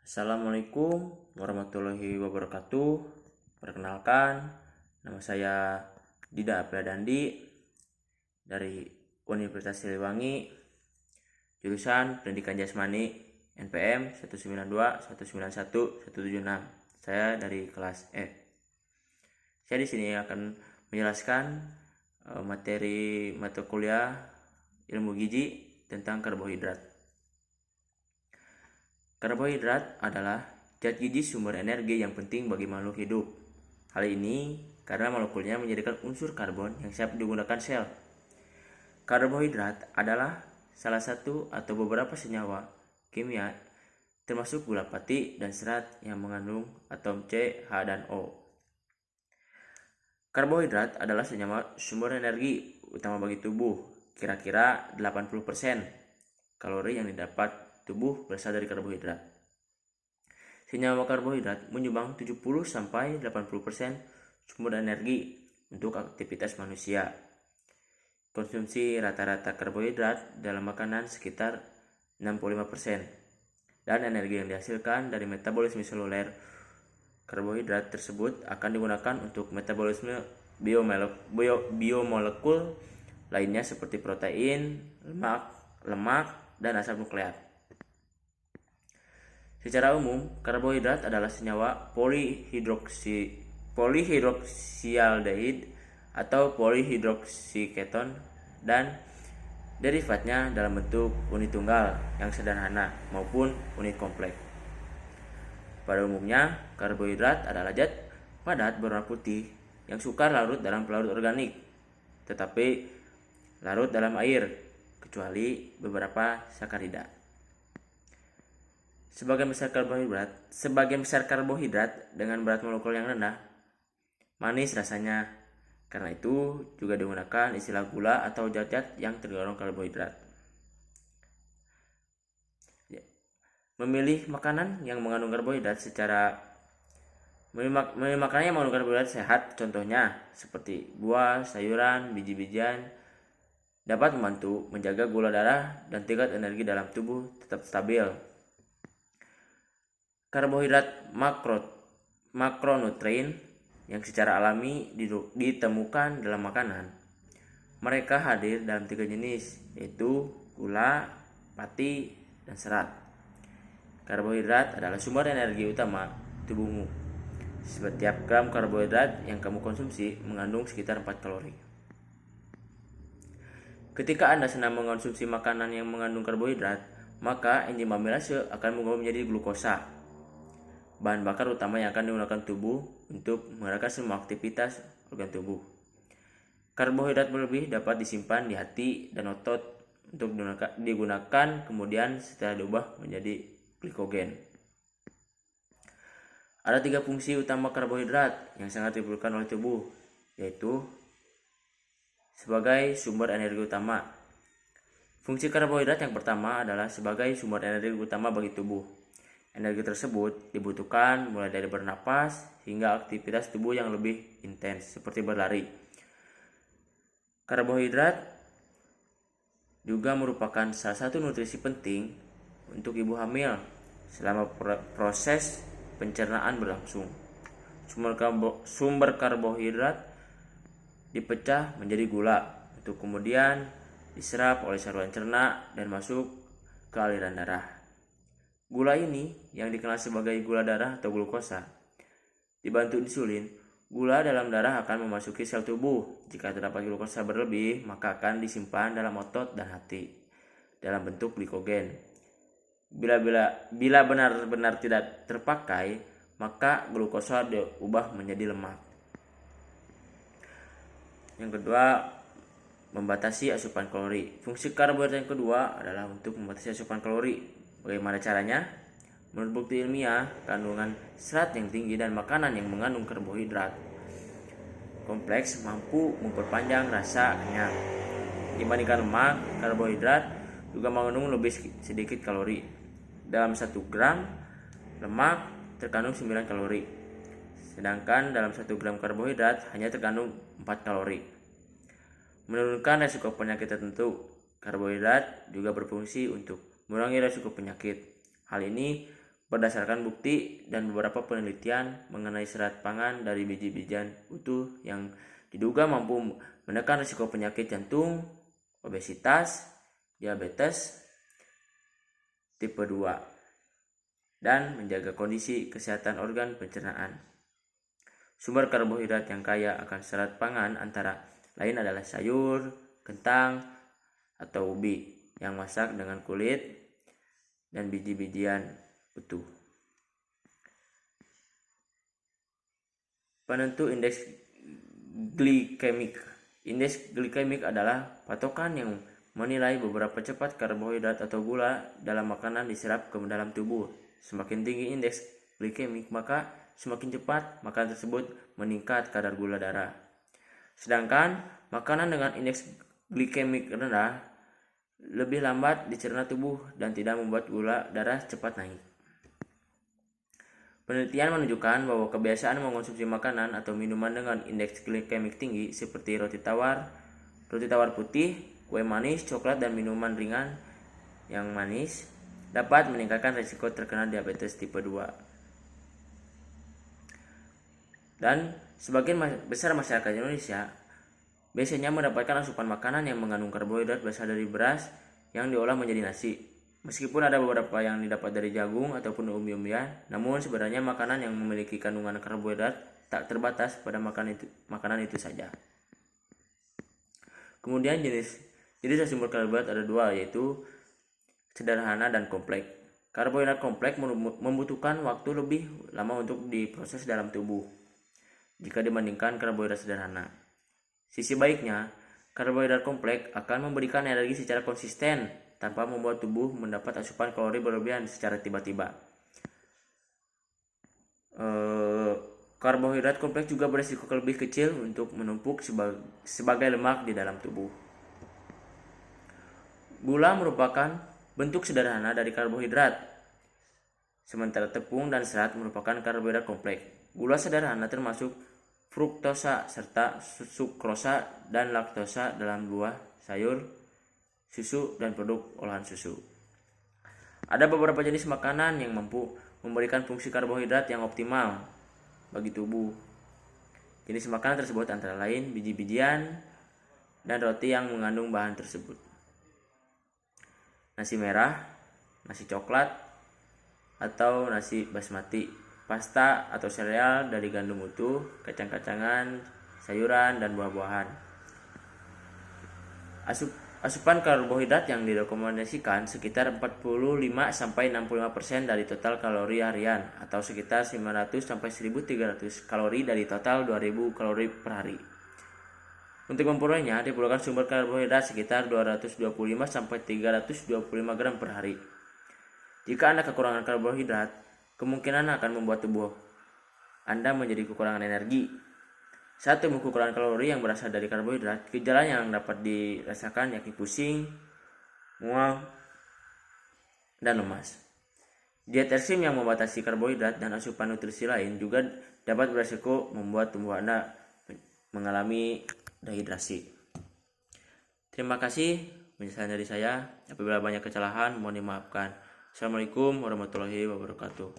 Assalamualaikum warahmatullahi wabarakatuh. Perkenalkan, nama saya Dida Apradandi dari Universitas Siliwangi, jurusan Pendidikan Jasmani, NPM 192191176. Saya dari kelas E. Saya di sini akan menjelaskan materi mata kuliah ilmu gizi tentang karbohidrat. Karbohidrat adalah zat gizi sumber energi yang penting bagi makhluk hidup. Hal ini karena molekulnya menjadikan unsur karbon yang siap digunakan sel. Karbohidrat adalah salah satu atau beberapa senyawa kimia termasuk gula pati dan serat yang mengandung atom C, H, dan O. Karbohidrat adalah senyawa sumber energi utama bagi tubuh. Kira-kira 80% kalori yang didapat tubuh berasal dari karbohidrat. Senyawa karbohidrat menyumbang 70-80% sumber energi untuk aktivitas manusia. Konsumsi rata-rata karbohidrat dalam makanan sekitar 65%. Dan energi yang dihasilkan dari metabolisme seluler karbohidrat tersebut akan digunakan untuk metabolisme biomolekul lainnya seperti protein, lemak, dan asam nukleat. Secara umum, karbohidrat adalah senyawa polyhidroksialdehyde atau polyhidroksiketon dan derivatnya dalam bentuk unit tunggal yang sederhana maupun unit kompleks. Pada umumnya, karbohidrat adalah zat padat berwarna putih yang sukar larut dalam pelarut organik, tetapi larut dalam air, kecuali beberapa sakarida. Sebagian besar karbohidrat dengan berat molekul yang rendah, manis rasanya. Karena itu juga digunakan istilah gula atau zat-zat yang tergolong karbohidrat. Memilih makanan yang mengandung karbohidrat memilih makanan yang mengandung karbohidrat sehat, contohnya seperti buah, sayuran, biji-bijian, dapat membantu menjaga gula darah dan tingkat energi dalam tubuh tetap stabil. Karbohidrat makronutrien yang secara alami ditemukan dalam makanan. Mereka hadir dalam 3 jenis, yaitu gula, pati, dan serat. Karbohidrat adalah sumber energi utama tubuhmu. Setiap gram karbohidrat yang kamu konsumsi mengandung sekitar 4 kalori. Ketika Anda senang mengonsumsi makanan yang mengandung karbohidrat, maka enzim amilase akan mengubah menjadi glukosa, bahan bakar utama yang akan digunakan tubuh untuk menggerakkan semua aktivitas organ tubuh. Karbohidrat berlebih dapat disimpan di hati dan otot untuk digunakan kemudian setelah diubah menjadi glikogen. Ada 3 fungsi utama karbohidrat yang sangat diperlukan oleh tubuh, yaitu sebagai sumber energi utama. Fungsi karbohidrat yang pertama adalah sebagai sumber energi utama bagi tubuh. Energi tersebut dibutuhkan mulai dari bernapas hingga aktivitas tubuh yang lebih intens seperti berlari. Karbohidrat juga merupakan salah satu nutrisi penting untuk ibu hamil selama proses pencernaan berlangsung. Sumber karbohidrat dipecah menjadi gula untuk kemudian diserap oleh saluran cerna dan masuk ke aliran darah. Gula ini yang dikenal sebagai gula darah atau glukosa dibantu insulin. Gula dalam darah akan memasuki sel tubuh. Jika terdapat glukosa berlebih, maka akan disimpan dalam otot dan hati dalam bentuk glikogen. Bila benar-benar tidak terpakai, maka glukosa diubah menjadi lemak. Yang kedua, membatasi asupan kalori. Fungsi karbohidrat yang kedua adalah untuk membatasi asupan kalori. Bagaimana caranya? Menurut bukti ilmiah, kandungan serat yang tinggi dan makanan yang mengandung karbohidrat kompleks mampu memperpanjang rasa kenyang. Dibandingkan lemak, karbohidrat juga mengandung lebih sedikit kalori. Dalam 1 gram lemak terkandung 9 kalori, sedangkan dalam 1 gram karbohidrat hanya terkandung 4 kalori. Menurunkan resiko penyakit tertentu. Karbohidrat juga berfungsi untuk mengurangi risiko penyakit. Hal ini berdasarkan bukti dan beberapa penelitian mengenai serat pangan dari biji-bijian utuh yang diduga mampu menekan risiko penyakit jantung, obesitas, diabetes tipe 2, dan menjaga kondisi kesehatan organ pencernaan. Sumber karbohidrat yang kaya akan serat pangan antara lain adalah sayur, kentang, atau ubi yang masak dengan kulit dan biji-bijian utuh. Penentu indeks glikemik. Indeks glikemik adalah patokan yang menilai beberapa cepat karbohidrat atau gula dalam makanan diserap ke dalam tubuh. Semakin tinggi indeks glikemik, maka semakin cepat makanan tersebut meningkat kadar gula darah. Sedangkan makanan dengan indeks glikemik rendah lebih lambat dicerna tubuh dan tidak membuat gula darah cepat naik. Penelitian menunjukkan bahwa kebiasaan mengonsumsi makanan atau minuman dengan indeks glikemik tinggi seperti roti tawar putih, kue manis, coklat, dan minuman ringan yang manis dapat meningkatkan risiko terkena diabetes tipe 2. Dan sebagian besar masyarakat Indonesia biasanya mendapatkan asupan makanan yang mengandung karbohidrat berasal dari beras yang diolah menjadi nasi. Meskipun ada beberapa yang didapat dari jagung ataupun umbi-umbian, namun sebenarnya makanan yang memiliki kandungan karbohidrat tak terbatas pada makanan itu saja. Kemudian jenis sumber karbohidrat ada dua, yaitu sederhana dan kompleks. Karbohidrat kompleks membutuhkan waktu lebih lama untuk diproses dalam tubuh jika dibandingkan karbohidrat sederhana. Sisi baiknya, karbohidrat kompleks akan memberikan energi secara konsisten tanpa membuat tubuh mendapat asupan kalori berlebihan secara tiba-tiba. Karbohidrat kompleks juga berisiko lebih kecil untuk menumpuk sebagai lemak di dalam tubuh. Gula merupakan bentuk sederhana dari karbohidrat, sementara tepung dan serat merupakan karbohidrat kompleks. Gula sederhana termasuk fruktosa serta sukrosa dan laktosa dalam buah, sayur, susu, dan produk olahan susu. Ada beberapa jenis makanan yang mampu memberikan fungsi karbohidrat yang optimal bagi tubuh. Jenis makanan tersebut antara lain biji-bijian dan roti yang mengandung bahan tersebut. Nasi merah, nasi coklat, atau nasi basmati, pasta atau sereal dari gandum utuh, kacang-kacangan, sayuran, dan buah-buahan. Asupan karbohidrat yang direkomendasikan sekitar 45-65% dari total kalori harian atau sekitar 900-1300 kalori dari total 2000 kalori per hari. Untuk memperolehnya diperlukan sumber karbohidrat sekitar 225-325 gram per hari. Jika Anda kekurangan karbohidrat, kemungkinan akan membuat tubuh Anda menjadi kekurangan energi. Saat tubuh kekurangan kalori yang berasal dari karbohidrat, gejala yang dapat dirasakan yakni pusing, mual, dan lemas. Diet ekstrim yang membatasi karbohidrat dan asupan nutrisi lain juga dapat beresiko membuat tubuh Anda mengalami dehidrasi. Terima kasih penjelasan dari saya. Apabila banyak kesalahan, mohon dimaafkan. Assalamualaikum warahmatullahi wabarakatuh.